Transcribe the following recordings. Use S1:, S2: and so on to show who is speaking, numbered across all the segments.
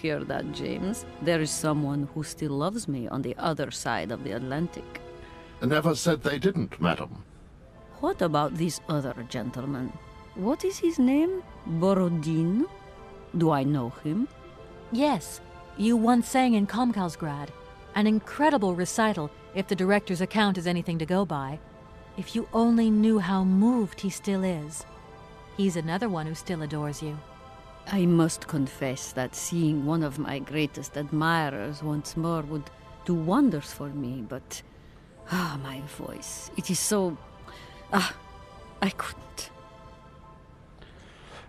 S1: Hear that, James? There is someone who still loves me on the other side of the Atlantic.
S2: Never said they didn't, madam.
S1: What about this other gentleman? What is his name? Borodin? Do I know him?
S3: Yes, you once sang in Komkalsgrad. An incredible recital, if the director's account is anything to go by. If you only knew how moved he still is. He's another one who still adores you.
S1: I must confess that seeing one of my greatest admirers once more would do wonders for me, but... my voice. It is so... I couldn't.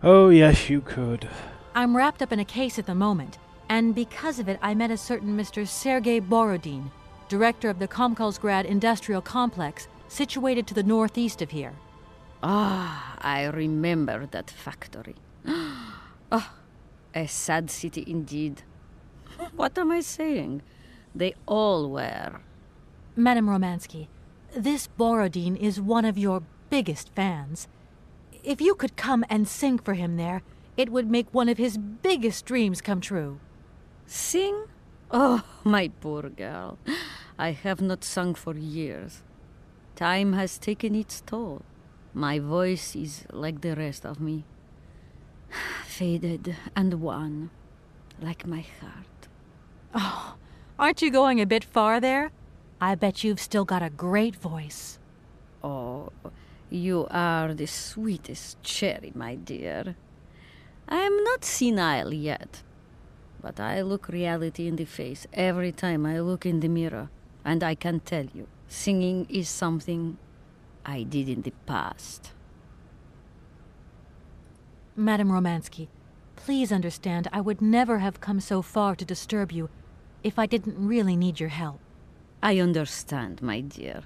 S4: Oh, yes, you could.
S3: I'm wrapped up in a case at the moment, and because of it I met a certain Mr. Sergei Borodin, director of the Komkalsgrad Industrial Complex, situated to the northeast of here.
S1: I remember that factory. A sad city indeed. What am I saying? They all were.
S3: Madame Romansky, this Borodin is one of your biggest fans. If you could come and sing for him there, it would make one of his biggest dreams come true.
S1: Sing? Oh, my poor girl. I have not sung for years. Time has taken its toll. My voice is like the rest of me. Faded and wan, like my heart.
S3: Oh, aren't you going a bit far there? I bet you've still got a great voice.
S1: Oh, you are the sweetest cherry, my dear. I am not senile yet, but I look reality in the face every time I look in the mirror, and I can tell you, singing is something I did in the past.
S3: Madame Romansky, please understand I would never have come so far to disturb you if I didn't really need your help.
S1: I understand, my dear,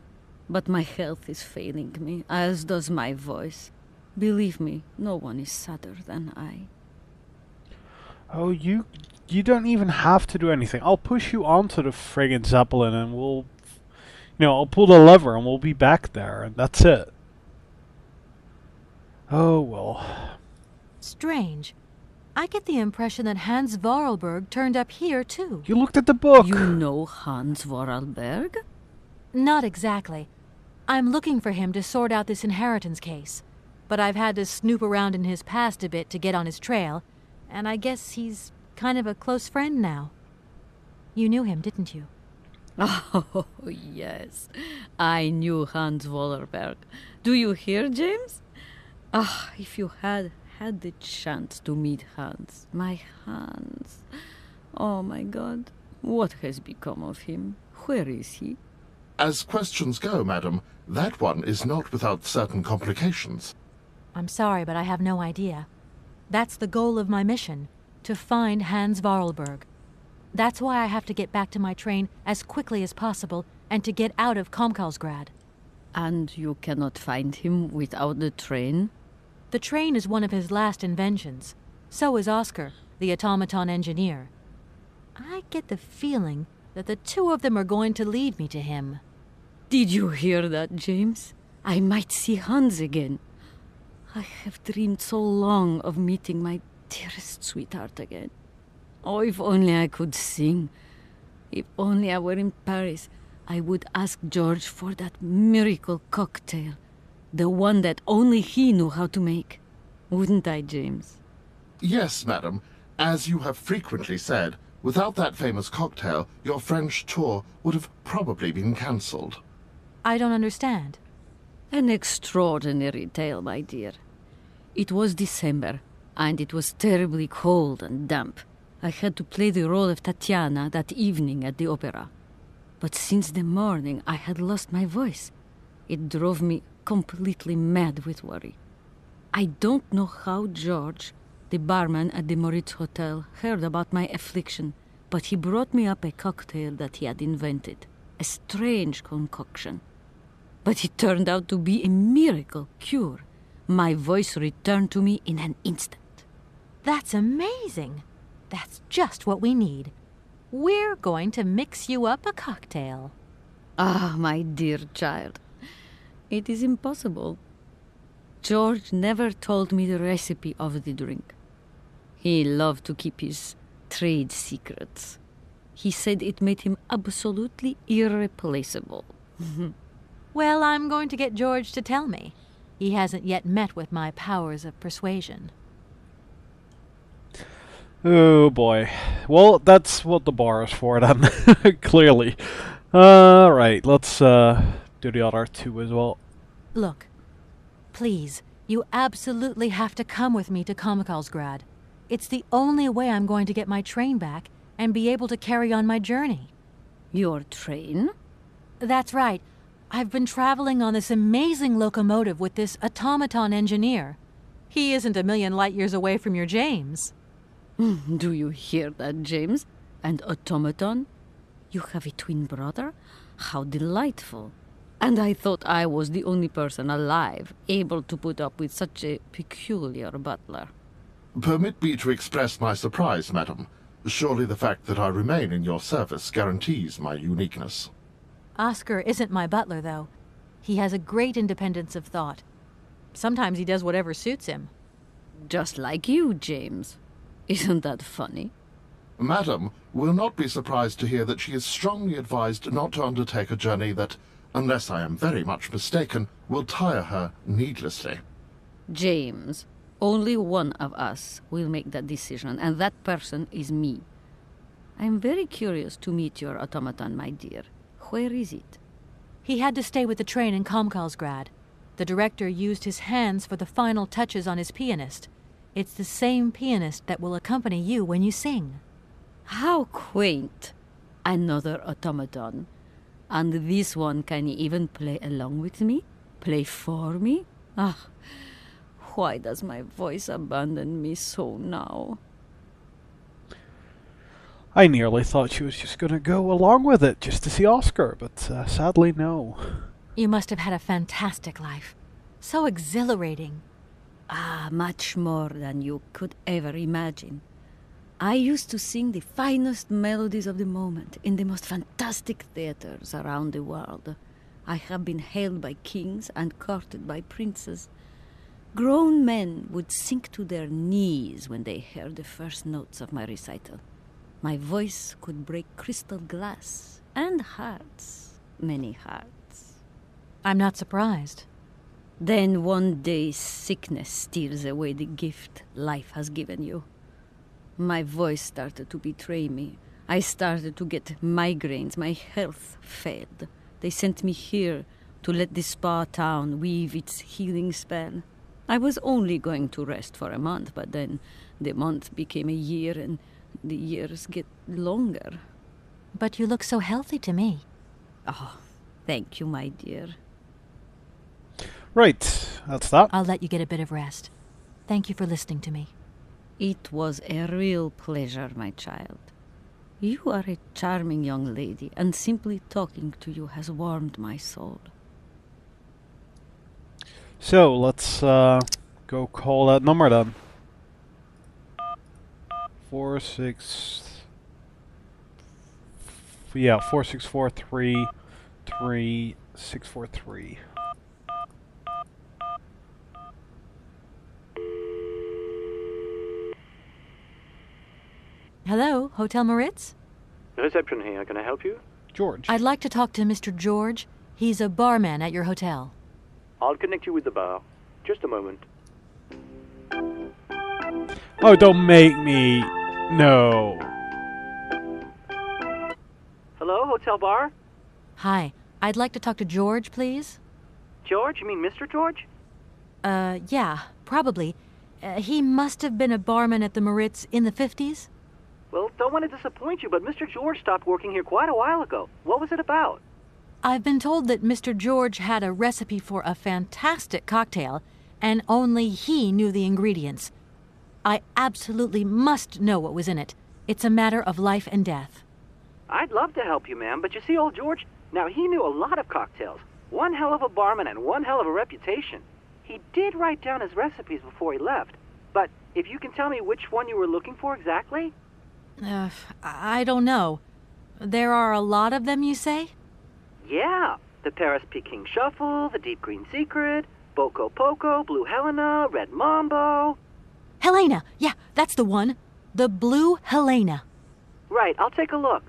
S1: but my health is failing me, as does my voice. Believe me, no one is sadder than I.
S4: Oh, you don't even have to do anything. I'll push you onto the friggin' Zeppelin and we'll... I'll pull the lever and we'll be back there, and that's it. Oh, well...
S3: Strange. I get the impression that Hans Voralberg turned up here, too.
S4: You looked at the book!
S1: You know Hans Voralberg?
S3: Not exactly. I'm looking for him to sort out this inheritance case. But I've had to snoop around in his past a bit to get on his trail, and I guess he's kind of a close friend now. You knew him, didn't you?
S1: Oh, yes. I knew Hans Voralberg. Do you hear, James? If you had the chance to meet Hans. My Hans. Oh, my God. What has become of him? Where is he?
S2: As questions go, madam, that one is not without certain complications.
S3: I'm sorry, but I have no idea. That's the goal of my mission, to find Hans Voralberg. That's why I have to get back to my train as quickly as possible and to get out of Komkalsgrad.
S1: And you cannot find him without the train?
S3: The train is one of his last inventions. So is Oscar, the automaton engineer. I get the feeling that the two of them are going to lead me to him.
S1: Did you hear that, James? I might see Hans again. I have dreamed so long of meeting my dearest sweetheart again. Oh, if only I could sing. If only I were in Paris, I would ask George for that miracle cocktail. The one that only he knew how to make. Wouldn't I, James?
S2: Yes, madam. As you have frequently said, without that famous cocktail, your French tour would have probably been cancelled.
S3: I don't understand.
S1: An extraordinary tale, my dear. It was December, and it was terribly cold and damp. I had to play the role of Tatiana that evening at the opera. But since the morning, I had lost my voice. It drove me completely mad with worry. I don't know how George, the barman at the Moritz Hotel, heard about my affliction, but he brought me up a cocktail that he had invented. A strange concoction. But it turned out to be a miracle cure. My voice returned to me in an instant.
S3: That's amazing. That's just what we need. We're going to mix you up a cocktail.
S1: Ah, my dear child. It is impossible. George never told me the recipe of the drink. He loved to keep his trade secrets. He said it made him absolutely irreplaceable.
S3: Well, I'm going to get George to tell me. He hasn't yet met with my powers of persuasion.
S4: Oh boy. Well, that's what the bar is for then, clearly. Alright, let's do the other two as well.
S3: Look, please, you absolutely have to come with me to Komikalsgrad. It's the only way I'm going to get my train back and be able to carry on my journey.
S1: Your train?
S3: That's right. I've been traveling on this amazing locomotive with this automaton engineer. He isn't a million light years away from your James.
S1: Do you hear that, James? And automaton? You have a twin brother? How delightful. And I thought I was the only person alive able to put up with such a peculiar butler.
S2: Permit me to express my surprise, madam. Surely the fact that I remain in your service guarantees my uniqueness.
S3: Oscar isn't my butler, though. He has a great independence of thought. Sometimes he does whatever suits him.
S1: Just like you, James. Isn't that funny?
S2: Madam will not be surprised to hear that she is strongly advised not to undertake a journey that, unless I am very much mistaken, will tire her needlessly.
S1: James, only one of us will make that decision, and that person is me. I'm very curious to meet your automaton, my dear. Where is it?
S3: He had to stay with the train in Komikalsgrad. The director used his hands for the final touches on his pianist. It's the same pianist that will accompany you when you sing.
S1: How quaint! Another automaton. And this one can even play along with me? Play for me? Ah, why does my voice abandon me so now?
S4: I nearly thought she was just going to go along with it just to see Oscar, but sadly no.
S3: You must have had a fantastic life. So exhilarating.
S1: Ah, much more than you could ever imagine. I used to sing the finest melodies of the moment in the most fantastic theaters around the world. I have been hailed by kings and courted by princes. Grown men would sink to their knees when they heard the first notes of my recital. My voice could break crystal glass and hearts, many hearts.
S3: I'm not surprised.
S1: Then one day sickness steals away the gift life has given you. My voice started to betray me. I started to get migraines. My health failed. They sent me here to let the spa town weave its healing spell. I was only going to rest for a month, but then the month became a year and the years get longer.
S3: But you look so healthy to me.
S1: Oh, thank you, my dear.
S4: Right, that's that.
S3: I'll let you get a bit of rest. Thank you for listening to me.
S1: It was a real pleasure, my child. You are a charming young lady, and simply talking to you has warmed my soul.
S4: So, let's go call that number then. 46433643.
S3: Hello, Hotel Moritz?
S5: Reception here. Can I help you?
S4: George.
S3: I'd like to talk to Mr. George. He's a barman at your hotel.
S5: I'll connect you with the bar. Just a moment.
S4: Oh, don't make me. No.
S5: Hello, hotel bar?
S3: Hi, I'd like to talk to George, please.
S5: George? You mean Mr. George?
S3: Yeah, probably. He must have been a barman at the Moritz in the 50s.
S5: Well, don't want to disappoint you, but Mr. George stopped working here quite a while ago. What was it about?
S3: I've been told that Mr. George had a recipe for a fantastic cocktail, and only he knew the ingredients. I absolutely must know what was in it. It's a matter of life and death.
S5: I'd love to help you, ma'am, but you see, old George, now he knew a lot of cocktails. One hell of a barman and one hell of a reputation. He did write down his recipes before he left. But if you can tell me which one you were looking for exactly?
S3: I don't know. There are a lot of them, you say?
S5: Yeah. The Paris Peking Shuffle, the Deep Green Secret, Boko Poco, Blue Helena, Red Mambo.
S3: Helena! Yeah, that's the one. The Blue Helena.
S5: Right, I'll take a look.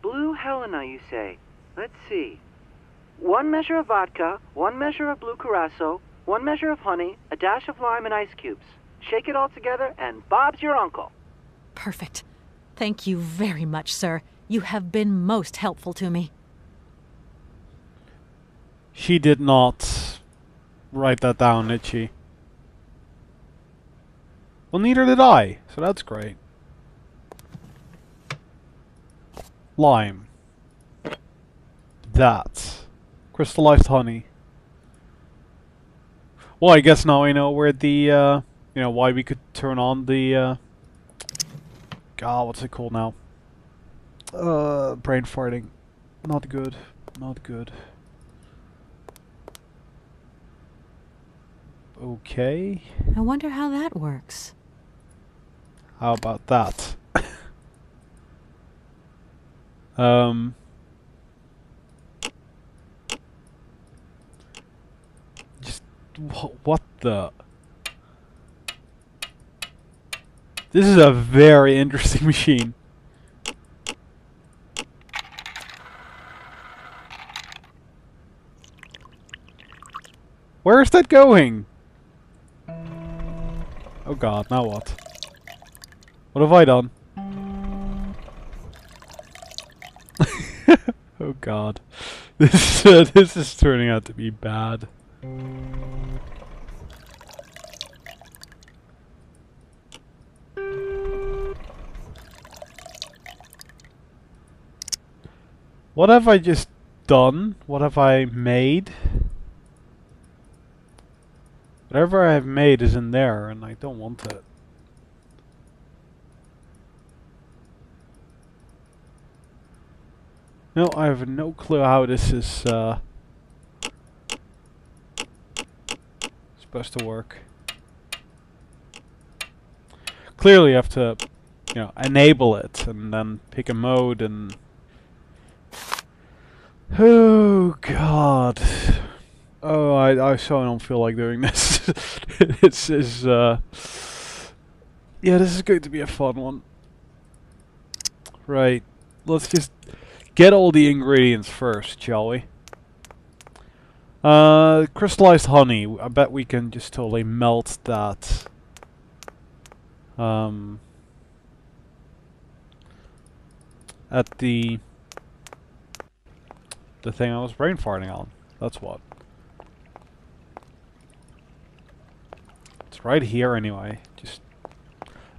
S5: Blue Helena, you say? Let's see. 1 measure of vodka, 1 measure of blue curacao, 1 measure of honey, a dash of lime, and ice cubes. Shake it all together, and Bob's your uncle.
S3: Perfect. Thank you very much, sir. You have been most helpful to me.
S4: She did not write that down, did she? Well, neither did I, so that's great. Lime. That. Crystallized honey. Well, I guess now I know where the, you know, why we could turn on the, God, what's it called now? Brain farting. Not good. Not good. Okay.
S3: I wonder how that works.
S4: How about that? Just what the? This is a very interesting machine. Where is that going? Oh god, now what? What have I done? Oh god. This is turning out to be bad. What have I just done? What have I made? Whatever I have made is in there, and I don't want it. No, I have no clue how this is supposed to work. Clearly you have to, you know, enable it and then pick a mode and... Oh god. Oh, I so don't feel like doing this. This is, yeah, this is going to be a fun one. Right, let's just get all the ingredients first, shall we? Crystallized honey. I bet we can just totally melt that. At the thing I was brain farting on. That's what. It's right here anyway. Just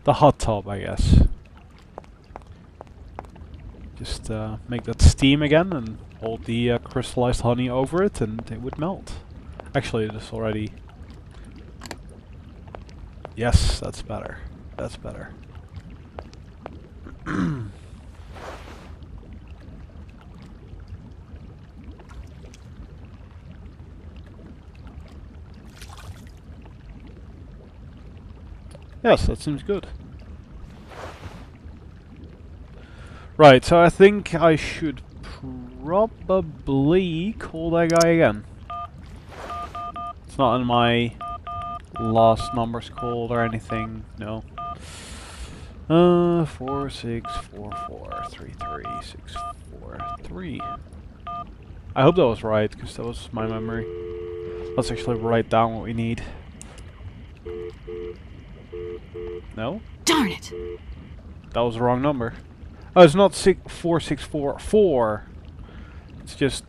S4: the hot tub, I guess. Just make that steam again and hold the crystallized honey over it and it would melt. Actually, this already... Yes, that's better. That's better. Yes, that seems good. Right, so I think I should probably call that guy again. It's not in my last numbers called or anything, no. 4644336343. I hope that was right, because that was my memory. Let's actually write down what we need. No?
S3: Darn it!
S4: That was the wrong number. Oh, it's not 4644. It's just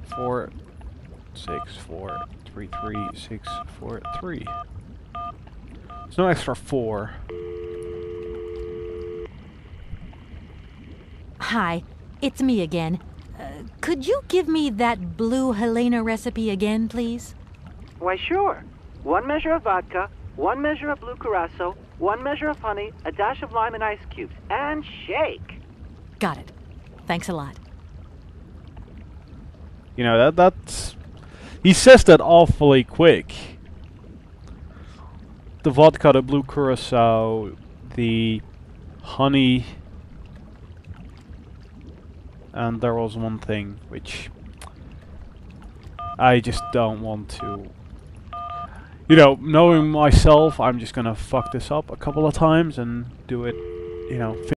S4: 46433643. There's no extra 4.
S3: Hi, it's me again. Could you give me that Blue Helena recipe again, please?
S5: Why, sure. 1 measure of vodka, 1 measure of blue curacao, 1 measure of honey, a dash of lime and ice cubes, and shake.
S3: Got it. Thanks a lot.
S4: You know, that's... He says that awfully quick. The vodka, the blue curacao, the honey... And there was one thing which... I just don't want to... you know, knowing myself, I'm just gonna fuck this up a couple of times and do it, you know,